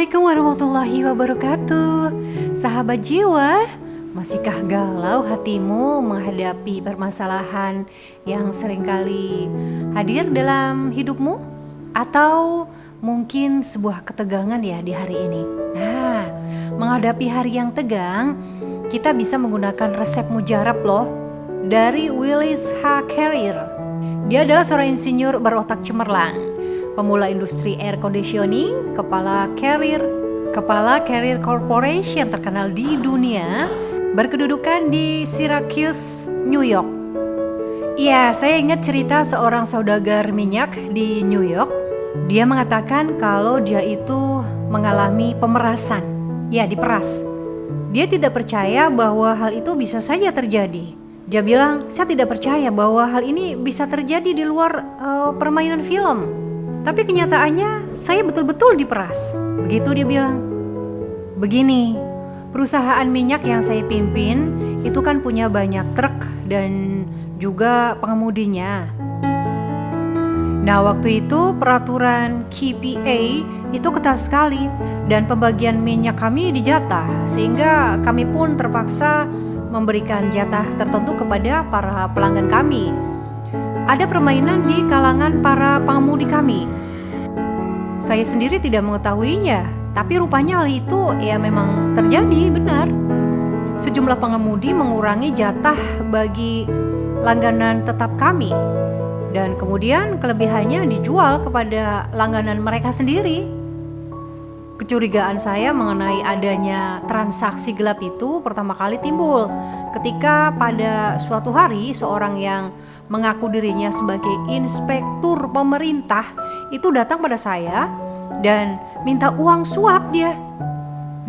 Assalamualaikum warahmatullahi wabarakatuh. Sahabat jiwa, masihkah galau hatimu menghadapi permasalahan yang seringkali hadir dalam hidupmu? Atau mungkin sebuah ketegangan ya di hari ini? Nah, menghadapi hari yang tegang, kita bisa menggunakan resep mujarab loh dari Willis H. Carrier. Dia adalah seorang insinyur berotak cemerlang, pemula industri air conditioning, kepala Carrier Corporation terkenal di dunia, berkedudukan di Syracuse, New York. Iya, saya ingat cerita seorang saudagar minyak di New York. Dia mengatakan kalau dia itu mengalami pemerasan. Ya, diperas. Dia tidak percaya bahwa hal itu bisa saja terjadi. Dia bilang, saya tidak percaya bahwa hal ini bisa terjadi di luar permainan film. Tapi kenyataannya saya betul-betul diperas. Begitu dia bilang. Begini, perusahaan minyak yang saya pimpin itu kan punya banyak truk dan juga pengemudinya. Nah, waktu itu peraturan KPA itu ketat sekali dan pembagian minyak kami dijatah, sehingga kami pun terpaksa memberikan jatah tertentu kepada para pelanggan kami. Ada permainan di kalangan para pengemudi kami. Saya sendiri tidak mengetahuinya, tapi rupanya hal itu ya memang terjadi, benar. Sejumlah pengemudi mengurangi jatah bagi langganan tetap kami, dan kemudian kelebihannya dijual kepada langganan mereka sendiri. Kecurigaan saya mengenai adanya transaksi gelap itu pertama kali timbul ketika pada suatu hari seorang yang mengaku dirinya sebagai inspektur pemerintah itu datang pada saya dan minta uang suap dia.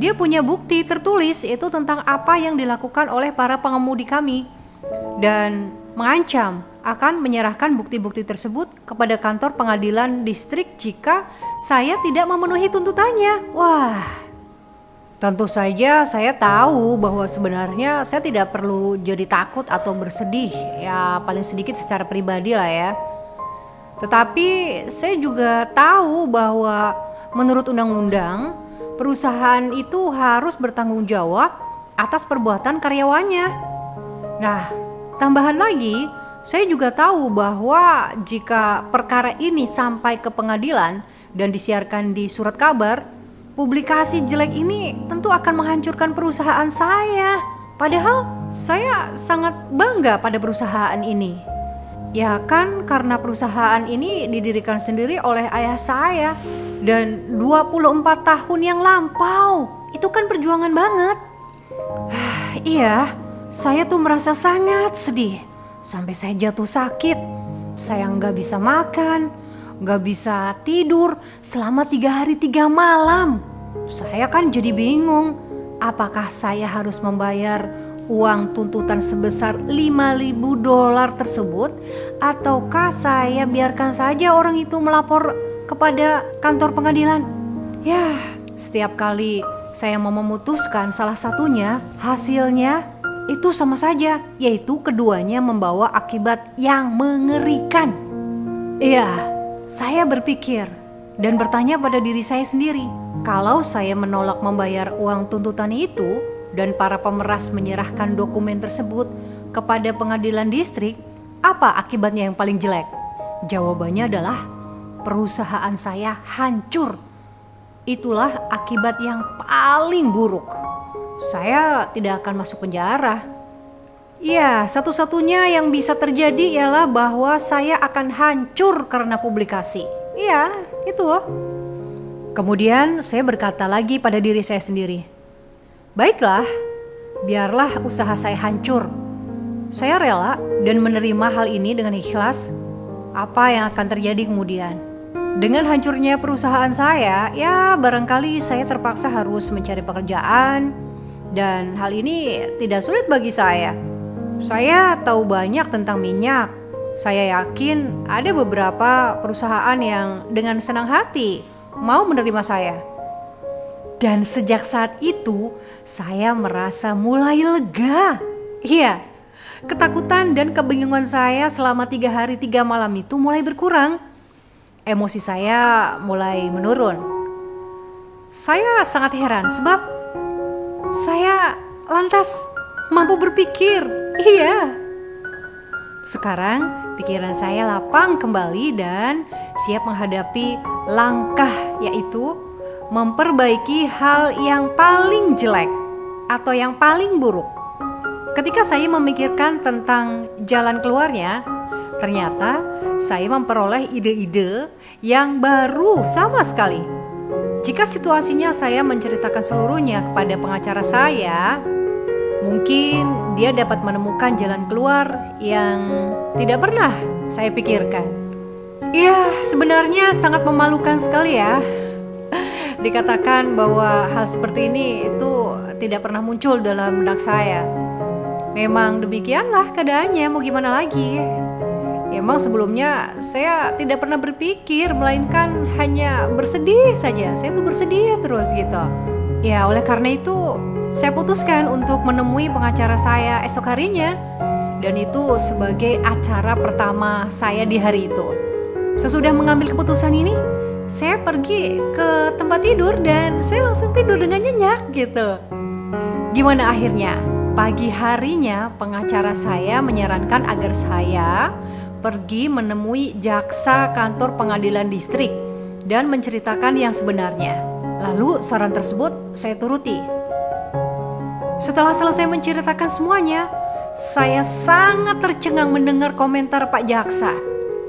Dia punya bukti tertulis itu tentang apa yang dilakukan oleh para pengemudi kami dan mengancam akan menyerahkan bukti-bukti tersebut kepada kantor pengadilan distrik jika saya tidak memenuhi tuntutannya. Wah, tentu saja saya tahu bahwa sebenarnya saya tidak perlu jadi takut atau bersedih, ya paling sedikit secara pribadi lah ya. Tetapi saya juga tahu bahwa menurut undang-undang, perusahaan itu harus bertanggung jawab atas perbuatan karyawannya. Nah, tambahan lagi, saya juga tahu bahwa jika perkara ini sampai ke pengadilan dan disiarkan di surat kabar, publikasi jelek ini tentu akan menghancurkan perusahaan saya. Padahal saya sangat bangga pada perusahaan ini. Ya kan, karena perusahaan ini didirikan sendiri oleh ayah saya dan 24 tahun yang lampau. Itu kan perjuangan banget. Iya, saya tuh merasa sangat sedih. Sampai saya jatuh sakit. Saya nggak bisa makan, nggak bisa tidur selama 3 hari 3 malam. Saya kan jadi bingung, apakah saya harus membayar uang tuntutan sebesar $5.000 tersebut, ataukah saya biarkan saja orang itu melapor kepada kantor pengadilan. Ya, setiap kali saya mau memutuskan salah satunya, hasilnya itu sama saja, yaitu keduanya membawa akibat yang mengerikan. Iya, saya berpikir dan bertanya pada diri saya sendiri, kalau saya menolak membayar uang tuntutan itu dan para pemeras menyerahkan dokumen tersebut kepada pengadilan distrik, apa akibatnya yang paling jelek? Jawabannya adalah perusahaan saya hancur. Itulah akibat yang paling buruk. Saya tidak akan masuk penjara. Ya, satu-satunya yang bisa terjadi ialah bahwa saya akan hancur karena publikasi. Iya, itu. Kemudian saya berkata lagi pada diri saya sendiri, baiklah, biarlah usaha saya hancur. Saya rela dan menerima hal ini dengan ikhlas. Apa yang akan terjadi kemudian? Dengan hancurnya perusahaan saya, ya barangkali saya terpaksa harus mencari pekerjaan. Dan hal ini tidak sulit bagi saya. Saya tahu banyak tentang minyak. Saya yakin ada beberapa perusahaan yang dengan senang hati mau menerima saya. Dan sejak saat itu, saya merasa mulai lega. Iya, ketakutan dan kebingungan saya selama 3 hari 3 malam itu mulai berkurang. Emosi saya mulai menurun. Saya sangat heran sebab saya lantas mampu berpikir. Iya. Sekarang pikiran saya lapang kembali dan siap menghadapi langkah, yaitu memperbaiki hal yang paling jelek atau yang paling buruk. Ketika saya memikirkan tentang jalan keluarnya, ternyata saya memperoleh ide-ide yang baru sama sekali. Jika situasinya saya menceritakan seluruhnya kepada pengacara saya, mungkin dia dapat menemukan jalan keluar yang tidak pernah saya pikirkan. Ya, sebenarnya sangat memalukan sekali ya. Dikatakan bahwa hal seperti ini itu tidak pernah muncul dalam benak saya. Memang demikianlah keadaannya, mau gimana lagi. Emang sebelumnya saya tidak pernah berpikir, melainkan hanya bersedih saja. Saya tuh bersedih terus gitu. Ya, oleh karena itu saya putuskan untuk menemui pengacara saya esok harinya. Dan itu sebagai acara pertama saya di hari itu. Sesudah mengambil keputusan ini, saya pergi ke tempat tidur dan saya langsung tidur dengan nyenyak gitu. Gimana akhirnya? Pagi harinya pengacara saya menyarankan agar saya pergi menemui jaksa kantor pengadilan distrik dan menceritakan yang sebenarnya. Lalu saran tersebut saya turuti. Setelah selesai menceritakan semuanya, saya sangat tercengang mendengar komentar Pak Jaksa.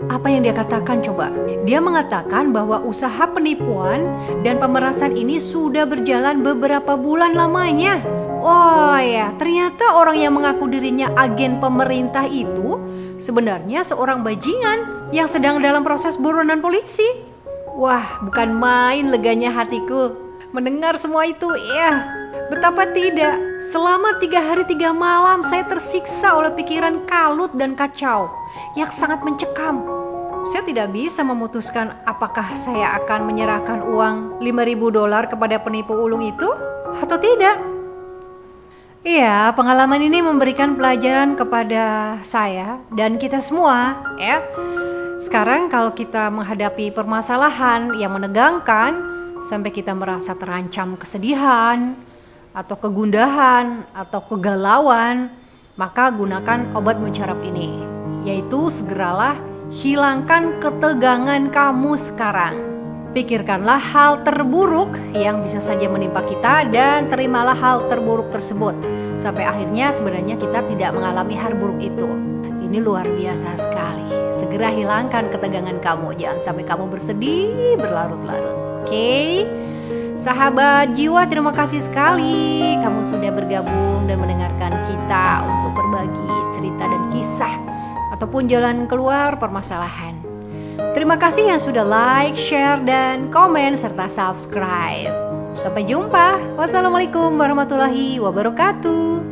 Apa yang dia katakan coba? Dia mengatakan bahwa usaha penipuan dan pemerasan ini sudah berjalan beberapa bulan lamanya. Oh ya, ternyata orang yang mengaku dirinya agen pemerintah itu sebenarnya seorang bajingan yang sedang dalam proses buronan polisi. Wah, bukan main leganya hatiku mendengar semua itu. Ya, betapa tidak. Selama 3 hari 3 malam saya tersiksa oleh pikiran kalut dan kacau yang sangat mencekam. Saya tidak bisa memutuskan apakah saya akan menyerahkan uang $5.000 kepada penipu ulung itu atau tidak. Iya, pengalaman ini memberikan pelajaran kepada saya dan kita semua, ya. Sekarang kalau kita menghadapi permasalahan yang menegangkan sampai kita merasa terancam kesedihan atau kegundahan atau kegalauan, maka gunakan obat mujarab ini, yaitu segeralah hilangkan ketegangan kamu sekarang. Pikirkanlah hal terburuk yang bisa saja menimpa kita dan terimalah hal terburuk tersebut sampai akhirnya sebenarnya kita tidak mengalami hal buruk itu. Ini luar biasa sekali. Segera hilangkan ketegangan kamu, jangan sampai kamu bersedih berlarut-larut. Oke? Sahabat jiwa, terima kasih sekali kamu sudah bergabung dan mendengarkan kita untuk berbagi cerita dan kisah ataupun jalan keluar permasalahan. Terima kasih yang sudah like, share, dan komen serta subscribe. Sampai jumpa. Wassalamualaikum warahmatullahi wabarakatuh.